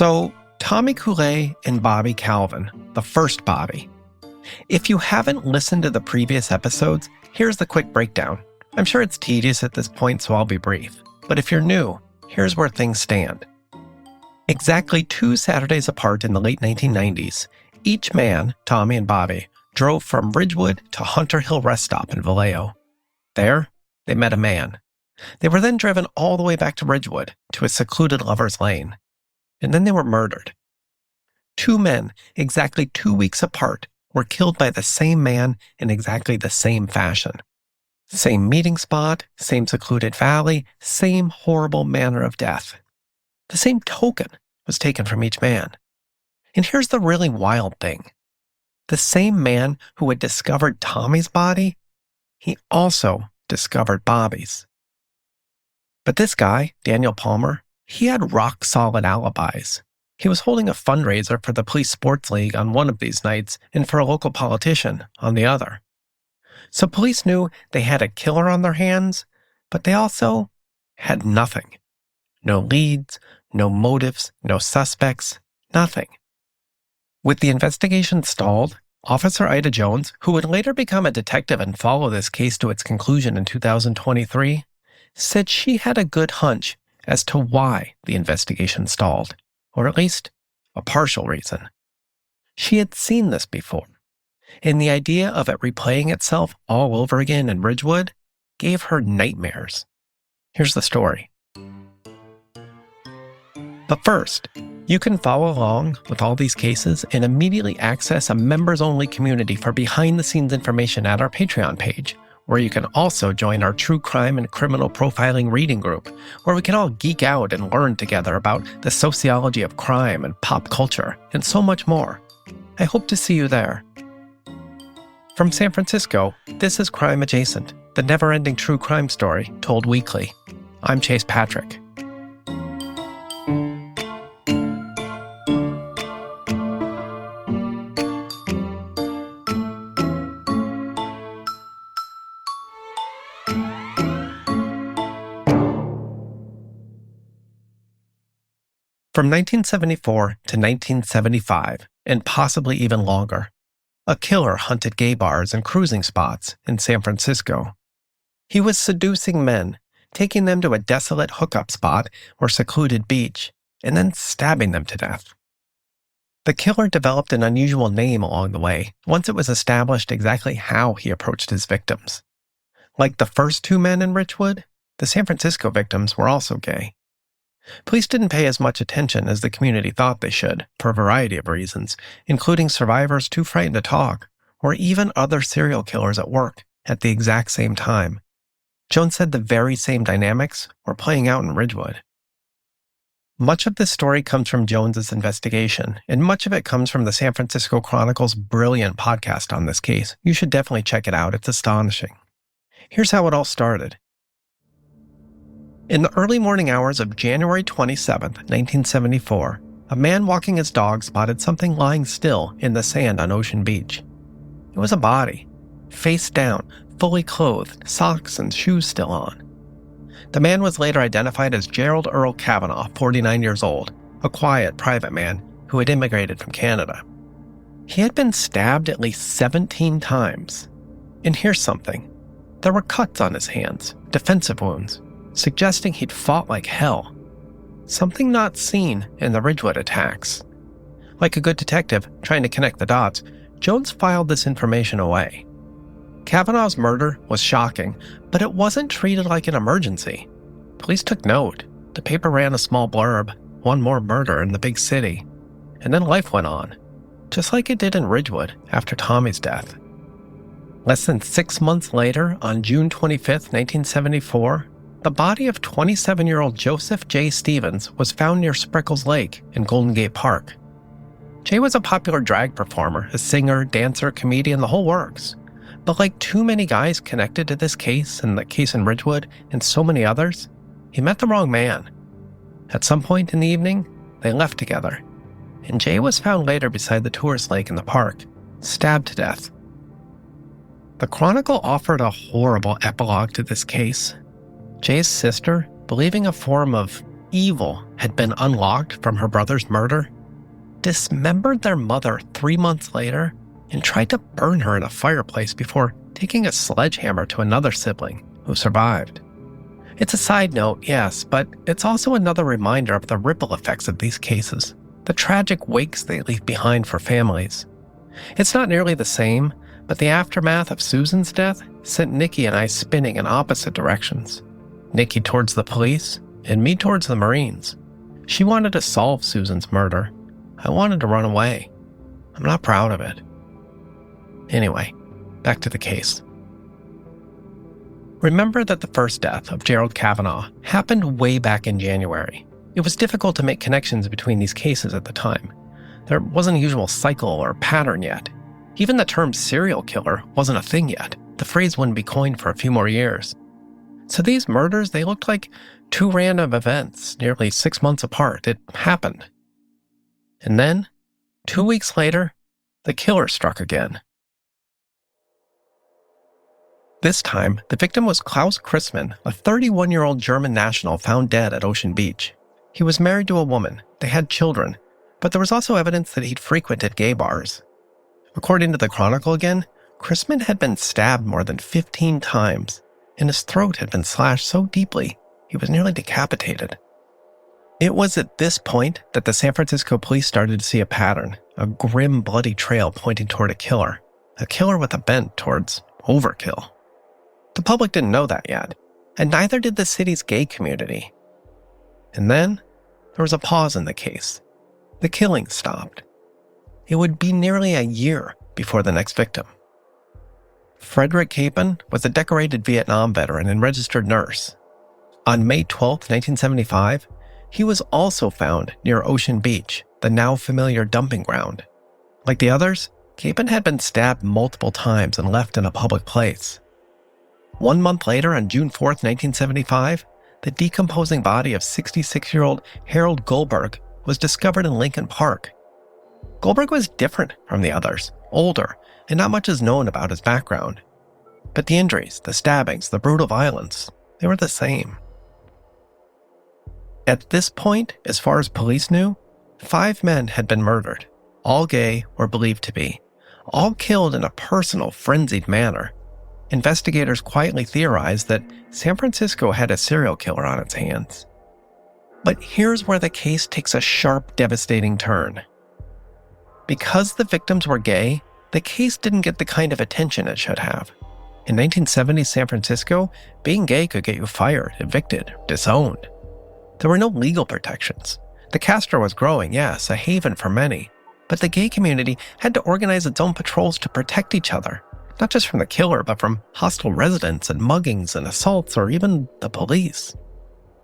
So, Tommy Coulet and Bobby Calvin, the first Bobby. If you haven't listened to the previous episodes, here's the quick breakdown. I'm sure it's tedious at this point, so I'll be brief. But if you're new, here's where things stand. Exactly 2 Saturdays apart in the late 1990s, each man, Tommy and Bobby, drove from Ridgewood to Hunter Hill Rest Stop in Vallejo. There, they met a man. They were then driven all the way back to Ridgewood, to a secluded lover's lane. And then they were murdered. 2 men, exactly 2 weeks apart, were killed by the same man in exactly the same fashion. Same meeting spot, same secluded valley, same horrible manner of death. The same token was taken from each man. And here's the really wild thing. The same man who had discovered Tommy's body, he also discovered Bobby's. But this guy, Daniel Palmer, he had rock-solid alibis. He was holding a fundraiser for the Police Sports League on one of these nights and for a local politician on the other. So police knew they had a killer on their hands, but they also had nothing. No leads, no motives, no suspects, nothing. With the investigation stalled, Officer Ida Jones, who would later become a detective and follow this case to its conclusion in 2023, said she had a good hunch as to why the investigation stalled, or at least a partial reason. She had seen this before, and the idea of it replaying itself all over again in Ridgewood gave her nightmares. Here's the story. But first, you can follow along with all these cases and immediately access a members-only community for behind-the-scenes information at our Patreon page, where you can also join our true crime and criminal profiling reading group, where we can all geek out and learn together about the sociology of crime and pop culture, and so much more. I hope to see you there. From San Francisco, this is Crime Adjacent, the never-ending true crime story told weekly. I'm Chase Patrick. From 1974 to 1975, and possibly even longer, a killer hunted gay bars and cruising spots in San Francisco. He was seducing men, taking them to a desolate hookup spot or secluded beach, and then stabbing them to death. The killer developed an unusual name along the way once it was established exactly how he approached his victims. Like the first 2 men in Ridgewood, the San Francisco victims were also gay. Police didn't pay as much attention as the community thought they should, for a variety of reasons, including survivors too frightened to talk, or even other serial killers at work at the exact same time. Jones said the very same dynamics were playing out in Ridgewood. Much of this story comes from Jones's investigation, and much of it comes from the San Francisco Chronicle's brilliant podcast on this case. You should definitely check it out. It's astonishing. Here's how it all started. In the early morning hours of January 27, 1974, a man walking his dog spotted something lying still in the sand on Ocean Beach. It was a body, face down, fully clothed, socks and shoes still on. The man was later identified as Gerald Earl Kavanaugh, 49 years old, a quiet, private man who had immigrated from Canada. He had been stabbed at least 17 times. And here's something. There were cuts on his hands, defensive wounds, suggesting he'd fought like hell. Something not seen in the Ridgewood attacks. Like a good detective trying to connect the dots, Jones filed this information away. Kavanaugh's murder was shocking, but it wasn't treated like an emergency. Police took note. The paper ran a small blurb, one more murder in the big city. And then life went on, just like it did in Ridgewood after Tommy's death. Less than 6 months later, on June 25, 1974, the body of 27-year-old Joseph J. Stevens was found near Sprickles Lake in Golden Gate Park. Jay was a popular drag performer, a singer, dancer, comedian, the whole works. But like too many guys connected to this case and the case in Ridgewood and so many others, he met the wrong man. At some point in the evening, they left together, and Jay was found later beside the tourist lake in the park, stabbed to death. The Chronicle offered a horrible epilogue to this case. Jay's sister, believing a form of evil had been unlocked from her brother's murder, dismembered their mother 3 months later, and tried to burn her in a fireplace before taking a sledgehammer to another sibling who survived. It's a side note, yes, but it's also another reminder of the ripple effects of these cases, the tragic wakes they leave behind for families. It's not nearly the same, but the aftermath of Susan's death sent Nikki and I spinning in opposite directions. Nikki towards the police, and me towards the Marines. She wanted to solve Susan's murder. I wanted to run away. I'm not proud of it. Anyway, back to the case. Remember that the first death of Gerald Kavanaugh happened way back in January. It was difficult to make connections between these cases at the time. There wasn't a usual cycle or pattern yet. Even the term serial killer wasn't a thing yet. The phrase wouldn't be coined for a few more years. So these murders, they looked like two random events, nearly 6 months apart. It happened. And then, 2 weeks later, the killer struck again. This time, the victim was Klaus Christmann, a 31-year-old German national found dead at Ocean Beach. He was married to a woman. They had children, but there was also evidence that he'd frequented gay bars. According to the Chronicle again, Christmann had been stabbed more than 15 times, and his throat had been slashed so deeply he was nearly decapitated. It was at this point that the San Francisco police started to see a pattern, a grim, bloody trail pointing toward a killer with a bent towards overkill. The public didn't know that yet, and neither did the city's gay community. And then, there was a pause in the case. The killing stopped. It would be nearly a year before the next victim. Frederick Capon was a decorated Vietnam veteran and registered nurse. On May 12, 1975, he was also found near Ocean Beach, the now familiar dumping ground. Like the others, Capon had been stabbed multiple times and left in a public place. 1 month later, on June 4, 1975, the decomposing body of 66-year-old Harold Goldberg was discovered in Lincoln Park. Goldberg was different from the others, older, and not much is known about his background. But the injuries, the stabbings, the brutal violence, they were the same. At this point, as far as police knew, 5 men had been murdered, all gay or believed to be, all killed in a personal, frenzied manner. Investigators quietly theorized that San Francisco had a serial killer on its hands. But here's where the case takes a sharp, devastating turn. Because the victims were gay, the case didn't get the kind of attention it should have. In 1970 San Francisco, being gay could get you fired, evicted, disowned. There were no legal protections. The Castro was growing, yes, a haven for many, but the gay community had to organize its own patrols to protect each other, not just from the killer, but from hostile residents and muggings and assaults or even the police.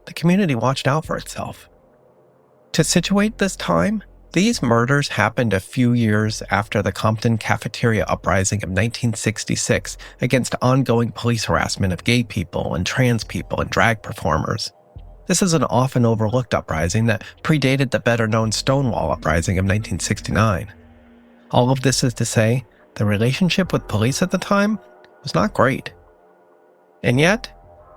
The community watched out for itself. To situate this time, these murders happened a few years after the Compton Cafeteria Uprising of 1966 against ongoing police harassment of gay people and trans people and drag performers. This is an often overlooked uprising that predated the better-known Stonewall Uprising of 1969. All of this is to say, the relationship with police at the time was not great. And yet,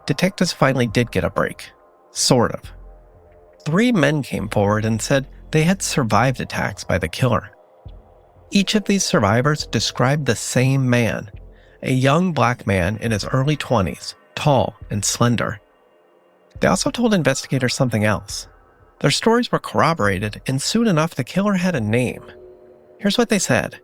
detectives finally did get a break. Sort of. 3 men came forward and said they had survived attacks by the killer. Each of these survivors described the same man, a young black man in his early 20s, tall and slender. They also told investigators something else. Their stories were corroborated, and soon enough the killer had a name. Here's what they said.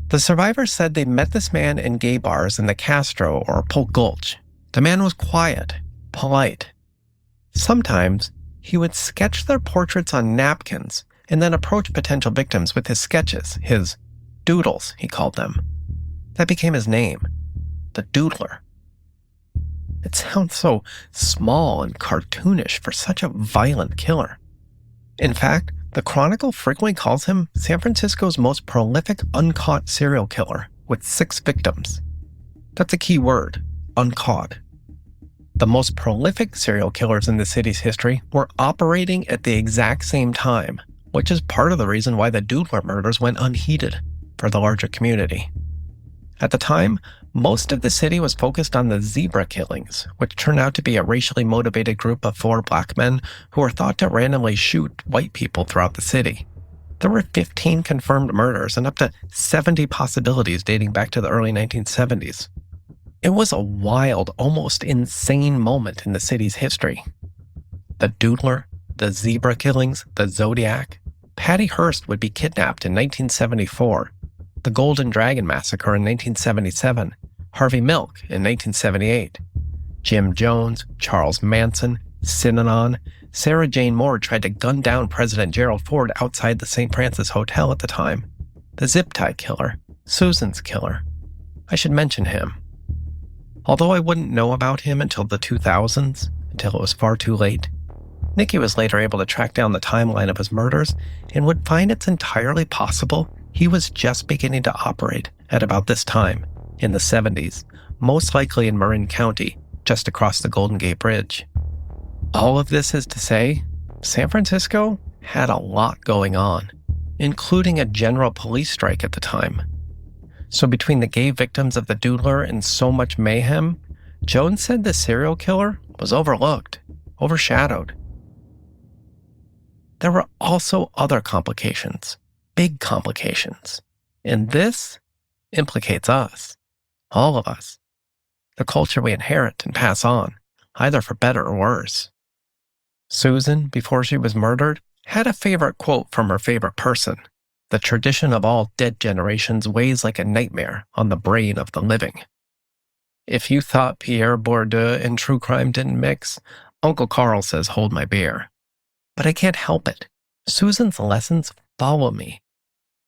The survivors said they met this man in gay bars in the Castro or Polk Gulch. The man was quiet, polite. Sometimes, he would sketch their portraits on napkins and then approach potential victims with his sketches, his doodles, he called them. That became his name, the Doodler. It sounds so small and cartoonish for such a violent killer. In fact, the Chronicle frequently calls him San Francisco's most prolific uncaught serial killer, with 6 victims. That's a key word, uncaught. The most prolific serial killers in the city's history were operating at the exact same time, which is part of the reason why the Doodler murders went unheeded for the larger community. At the time, Most of the city was focused on the zebra killings, which turned out to be a racially motivated group of 4 black men who were thought to randomly shoot white people throughout the city. There were 15 confirmed murders and up to 70 possibilities dating back to the early 1970s. It was a wild, almost insane moment in the city's history. The Doodler, the zebra killings, the Zodiac. Patty Hearst would be kidnapped in 1974. The Golden Dragon Massacre in 1977, Harvey Milk in 1978, Jim Jones, Charles Manson, Synanon, Sarah Jane Moore tried to gun down President Gerald Ford outside the St. Francis Hotel at the time, the zip tie killer, Susan's killer. I should mention him. Although I wouldn't know about him until the 2000s, until it was far too late, Nikki was later able to track down the timeline of his murders and would find it's entirely possible he was just beginning to operate at about this time, in the 70s, most likely in Marin County, just across the Golden Gate Bridge. All of this is to say, San Francisco had a lot going on, including a general police strike at the time. So between the gay victims of the Doodler and so much mayhem, Jones said the serial killer was overlooked, overshadowed. There were also other complications. Big complications. And this implicates us. All of us. The culture we inherit and pass on, either for better or worse. Susan, before she was murdered, had a favorite quote from her favorite person. The tradition of all dead generations weighs like a nightmare on the brain of the living. If you thought Pierre Bourdieu and true crime didn't mix, Uncle Carl says hold my beer. But I can't help it. Susan's lessons follow me.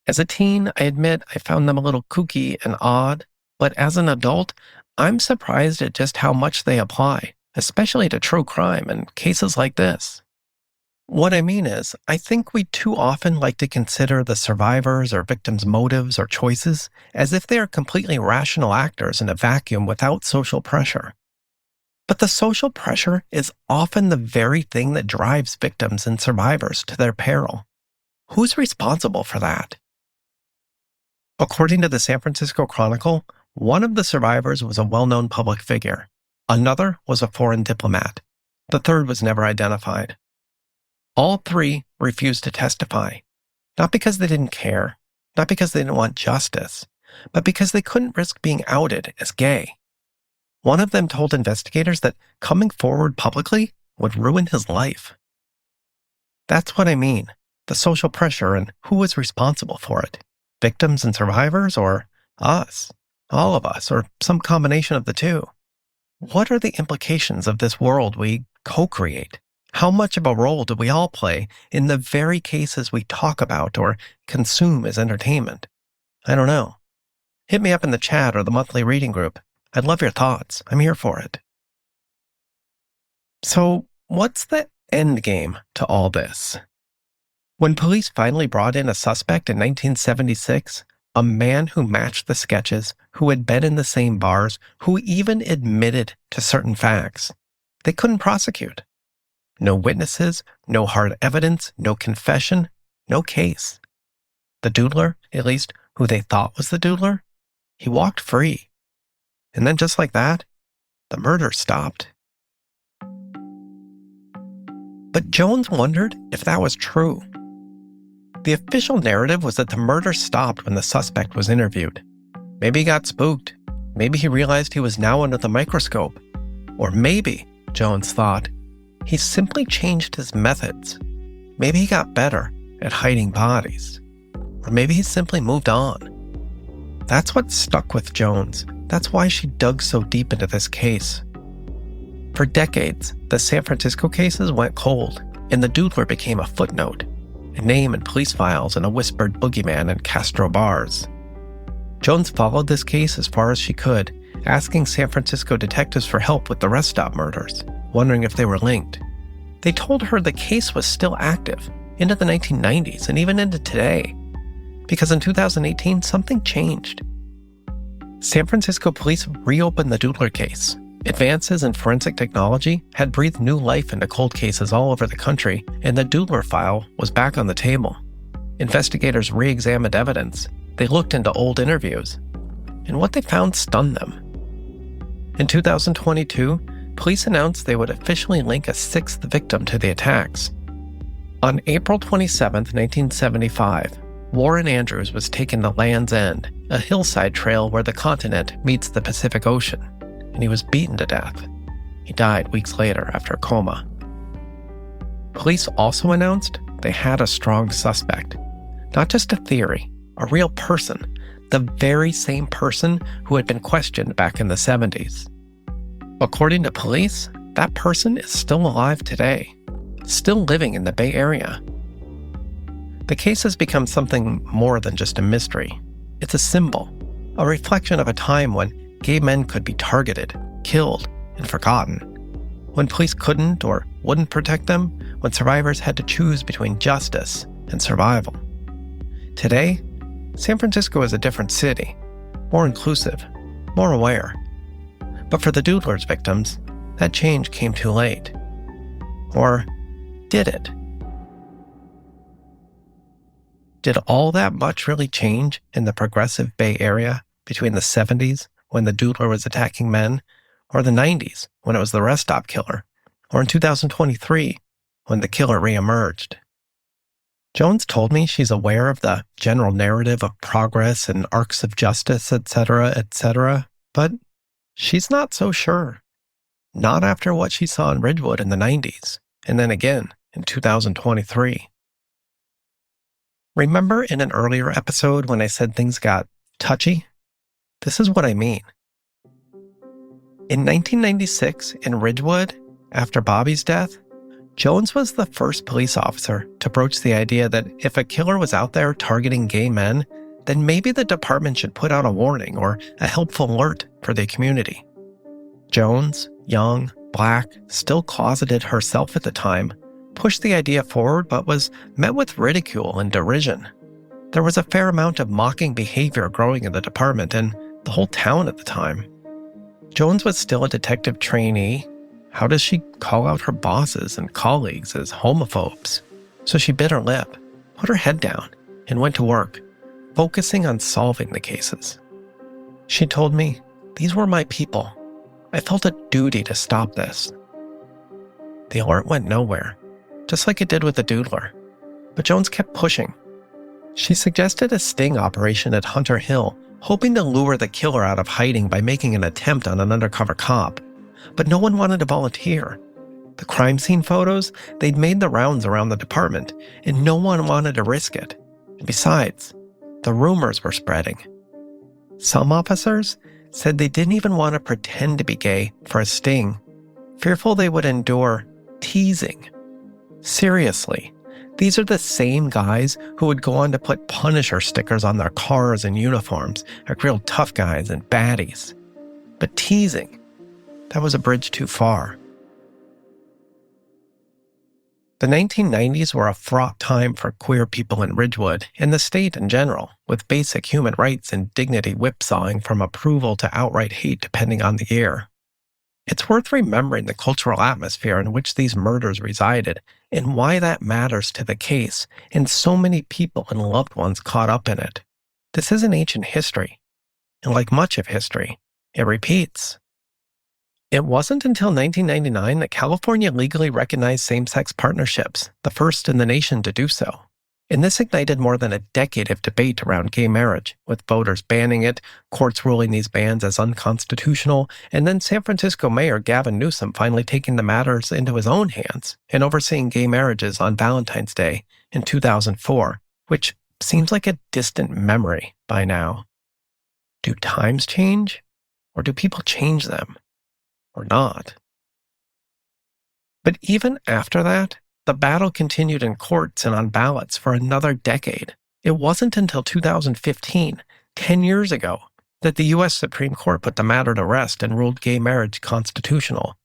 As a teen, I admit I found them a little kooky and odd, but as an adult, I'm surprised at just how much they apply, especially to true crime and cases like this. What I mean is, I think we too often like to consider the survivors' or victims' motives or choices as if they are completely rational actors in a vacuum without social pressure. But the social pressure is often the very thing that drives victims and survivors to their peril. Who's responsible for that? According to the San Francisco Chronicle, one of the survivors was a well-known public figure. Another was a foreign diplomat. The third was never identified. All 3 refused to testify, not because they didn't care, not because they didn't want justice, but because they couldn't risk being outed as gay. One of them told investigators that coming forward publicly would ruin his life. That's what I mean, the social pressure and who was responsible for it. Victims and survivors, or us, all of us, or some combination of the two? What are the implications of this world we co-create? How much of a role do we all play in the very cases we talk about or consume as entertainment? I don't know. Hit me up in the chat or the monthly reading group. I'd love your thoughts. I'm here for it. So, what's the end game to all this? When police finally brought in a suspect in 1976, a man who matched the sketches, who had been in the same bars, who even admitted to certain facts, they couldn't prosecute. No witnesses, no hard evidence, no confession, no case. The Doodler, at least who they thought was the Doodler, he walked free. And then just like that, the murder stopped. But Jones wondered if that was true. The official narrative was that the murder stopped when the suspect was interviewed. Maybe he got spooked. Maybe he realized he was now under the microscope. Or maybe, Jones thought, he simply changed his methods. Maybe he got better at hiding bodies. Or maybe he simply moved on. That's what stuck with Jones. That's why she dug so deep into this case. For decades, the San Francisco cases went cold, and the Doodler became a footnote, a name in police files and a whispered boogeyman in Castro bars. Jones followed this case as far as she could, asking San Francisco detectives for help with the rest stop murders, wondering if they were linked. They told her the case was still active, into the 1990s and even into today, because in 2018, something changed. San Francisco police reopened the Doodler case. Advances in forensic technology had breathed new life into cold cases all over the country, and the Doodler file was back on the table. Investigators re-examined evidence. They looked into old interviews. and what they found stunned them. In 2022, police announced they would officially link a sixth victim to the attacks. On April 27, 1975, Warren Andrews was taken to Land's End, a hillside trail where the continent meets the Pacific Ocean, and he was beaten to death. He died weeks later after a coma. Police also announced they had a strong suspect. Not just a theory, a real person, the very same person who had been questioned back in the 70s. According to police, that person is still alive today, still living in the Bay Area. The case has become something more than just a mystery. It's a symbol, a reflection of a time when gay men could be targeted, killed, and forgotten. When police couldn't or wouldn't protect them, when survivors had to choose between justice and survival. Today, San Francisco is a different city, more inclusive, more aware. But for the Doodler's victims, that change came too late. Or did it? Did all that much really change in the progressive Bay Area between the 70s, when the Doodler was attacking men, or the 90s, when it was the rest stop killer, or in 2023, when the killer reemerged? Jones told me she's aware of the general narrative of progress and arcs of justice, etc., but she's not so sure. Not after what she saw in Ridgewood in the 90s, and then again in 2023. Remember in an earlier episode when I said things got touchy? This is what I mean. In 1996, in Ridgewood, after Bobby's death, Jones was the first police officer to broach the idea that if a killer was out there targeting gay men, then maybe the department should put out a warning or a helpful alert for the community. Jones, young, black, still closeted herself at the time, pushed the idea forward but was met with ridicule and derision. There was a fair amount of mocking behavior growing in the department and the whole town at the time. Jones was still a detective trainee. How does she call out her bosses and colleagues as homophobes? So she bit her lip, put her head down, and went to work, focusing on solving the cases. She told me, "These were my people. I felt a duty to stop this." The alert went nowhere, just like it did with the Doodler. But Jones kept pushing. She suggested a sting operation at Hunter Hill, hoping to lure the killer out of hiding by making an attempt on an undercover cop. But no one wanted to volunteer. The crime scene photos, they'd made the rounds around the department, and no one wanted to risk it. And besides, the rumors were spreading. Some officers said they didn't even want to pretend to be gay for a sting, fearful they would endure teasing. Seriously, these are the same guys who would go on to put Punisher stickers on their cars and uniforms, like real tough guys and baddies. But teasing, that was a bridge too far. The 1990s were a fraught time for queer people in Ridgewood and the state in general, with basic human rights and dignity whipsawing from approval to outright hate depending on the year. It's worth remembering the cultural atmosphere in which these murders resided and why that matters to the case and so many people and loved ones caught up in it. This is an ancient history, and like much of history, it repeats. It wasn't until 1999 that California legally recognized same-sex partnerships, the first in the nation to do so. And this ignited more than a decade of debate around gay marriage, with voters banning it, courts ruling these bans as unconstitutional, and then San Francisco Mayor Gavin Newsom finally taking the matters into his own hands and overseeing gay marriages on Valentine's Day in 2004, which seems like a distant memory by now. Do times change? Or do people change them? Or not? But even after that, the battle continued in courts and on ballots for another decade. It wasn't until 2015, 10 years ago, that the U.S. Supreme Court put the matter to rest and ruled gay marriage constitutional.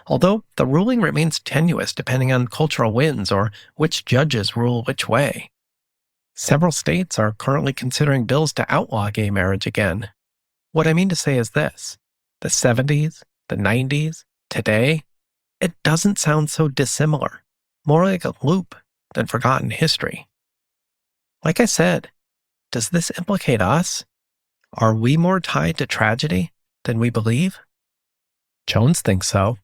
Although the ruling remains tenuous depending on cultural winds or which judges rule which way. Several states are currently considering bills to outlaw gay marriage again. What I mean to say is this: the 70s, the 90s, today, it doesn't sound so dissimilar, more like a loop than forgotten history. Like I said, does this implicate us? Are we more tied to tragedy than we believe? Jones thinks so.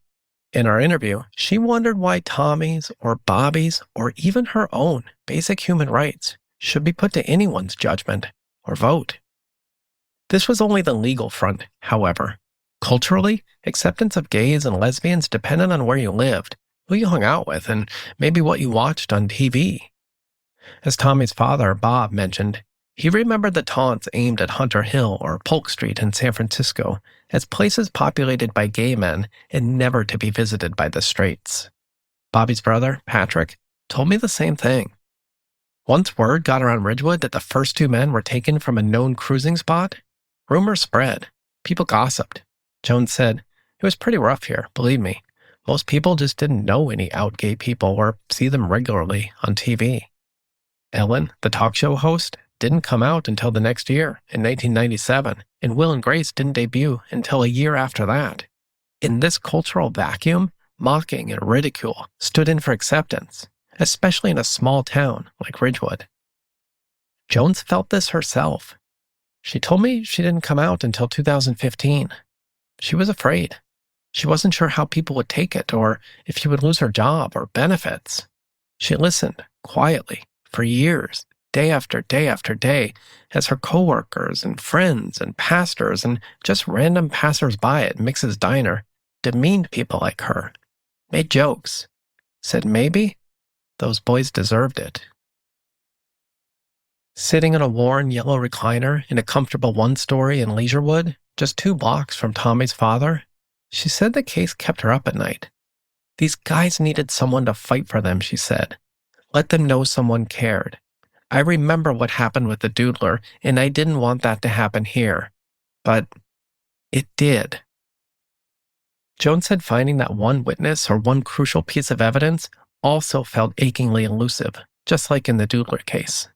In our interview, she wondered why Tommy's or Bobby's or even her own basic human rights should be put to anyone's judgment or vote. This was only the legal front, however. Culturally, acceptance of gays and lesbians depended on where you lived, who you hung out with, and maybe what you watched on TV. As Tommy's father, Bob, mentioned, he remembered the taunts aimed at Hunter Hill or Polk Street in San Francisco as places populated by gay men and never to be visited by the straights. Bobby's brother, Patrick, told me the same thing. Once word got around Ridgewood that the first two men were taken from a known cruising spot, rumors spread. People gossiped. Jones said, "It was pretty rough here, believe me. Most people just didn't know any out gay people or see them regularly on TV." Ellen, the talk show host, didn't come out until the next year, in 1997, and Will and Grace didn't debut until a year after that. In this cultural vacuum, mocking and ridicule stood in for acceptance, especially in a small town like Ridgewood. Jones felt this herself. She told me she didn't come out until 2015. She was afraid. She wasn't sure how people would take it or if she would lose her job or benefits. She listened quietly for years, day after day after day, as her coworkers and friends and pastors and just random passers-by at Mix's Diner demeaned people like her, made jokes, said maybe those boys deserved it. Sitting in a worn yellow recliner in a comfortable one-story in Leisurewood, just 2 blocks from Tommy's father, she said the case kept her up at night. These guys needed someone to fight for them, she said. Let them know someone cared. I remember what happened with the Doodler, and I didn't want that to happen here. But it did. Jones said finding that one witness or one crucial piece of evidence also felt achingly elusive, just like in the Doodler case.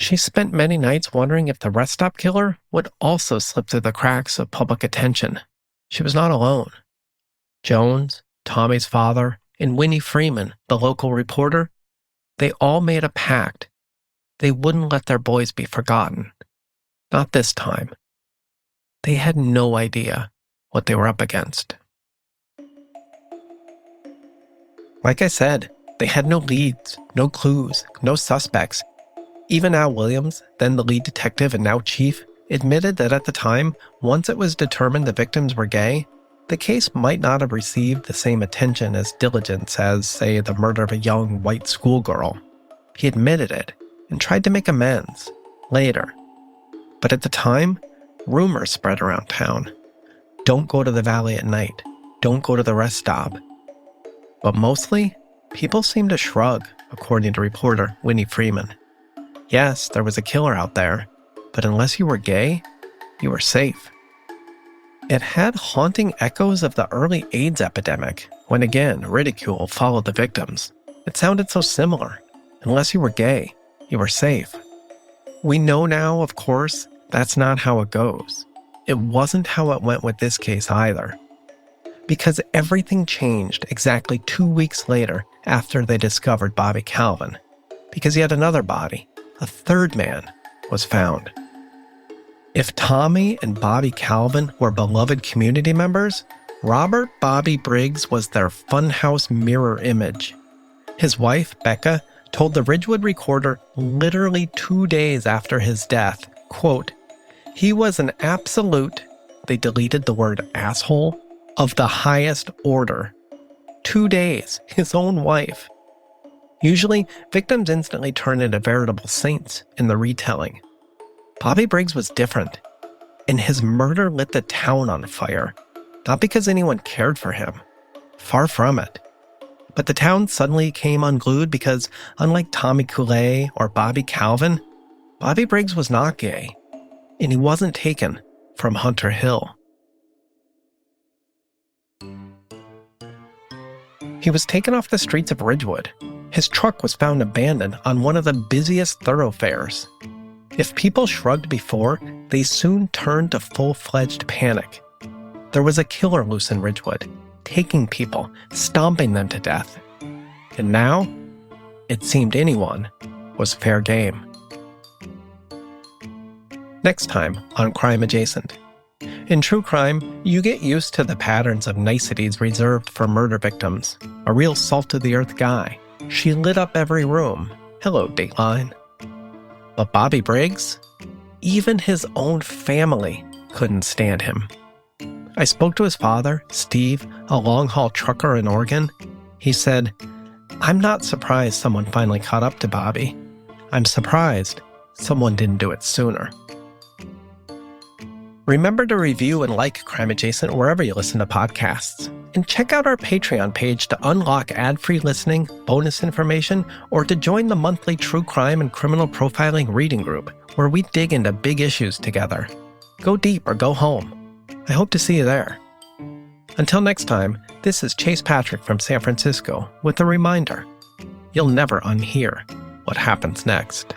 She spent many nights wondering if the rest stop killer would also slip through the cracks of public attention. She was not alone. Jones, Tommy's father, and Winnie Freeman, the local reporter, they all made a pact. They wouldn't let their boys be forgotten. Not this time. They had no idea what they were up against. Like I said, they had no leads, no clues, no suspects. Even Al Williams, then the lead detective and now chief, admitted that at the time, once it was determined the victims were gay, the case might not have received the same attention as diligence as, say, the murder of a young white schoolgirl. He admitted it and tried to make amends later. But at the time, rumors spread around town. Don't go to the valley at night. Don't go to the rest stop. But mostly, people seemed to shrug, according to reporter Winnie Freeman. Yes, there was a killer out there, but unless you were gay, you were safe. It had haunting echoes of the early AIDS epidemic, when again, ridicule followed the victims. It sounded so similar. Unless you were gay, you were safe. We know now, of course, that's not how it goes. It wasn't how it went with this case either. Because everything changed exactly 2 weeks later after they discovered Bobby Calvin. Because yet another body, a third man, was found. If Tommy and Bobby Calvin were beloved community members, Robert Bobby Briggs was their funhouse mirror image. His wife, Becca, told the Ridgewood Recorder literally 2 days after his death, quote, "He was an absolute," they deleted the word asshole, "of the highest order." 2 days, his own wife. Usually, victims instantly turn into veritable saints in the retelling. Bobby Briggs was different, and his murder lit the town on fire, not because anyone cared for him. Far from it. But the town suddenly came unglued because, unlike Tommy Coulet or Bobby Calvin, Bobby Briggs was not gay, and he wasn't taken from Hunter Hill. He was taken off the streets of Ridgewood. His truck was found abandoned on one of the busiest thoroughfares. If people shrugged before, they soon turned to full-fledged panic. There was a killer loose in Ridgewood, taking people, stomping them to death. And now, it seemed anyone was fair game. Next time on Crime Adjacent. In true crime, you get used to the patterns of niceties reserved for murder victims. A real salt-of-the-earth guy. She lit up every room. Hello, Dateline. But Bobby Briggs? Even his own family couldn't stand him. I spoke to his father, Steve, a long-haul trucker in Oregon. He said, "I'm not surprised someone finally caught up to Bobby. I'm surprised someone didn't do it sooner." Remember to review and like Crime Adjacent wherever you listen to podcasts. And check out our Patreon page to unlock ad-free listening, bonus information, or to join the monthly true crime and criminal profiling reading group, where we dig into big issues together. Go deep or go home. I hope to see you there. Until next time, this is Chase Patrick from San Francisco with a reminder: you'll never unhear what happens next.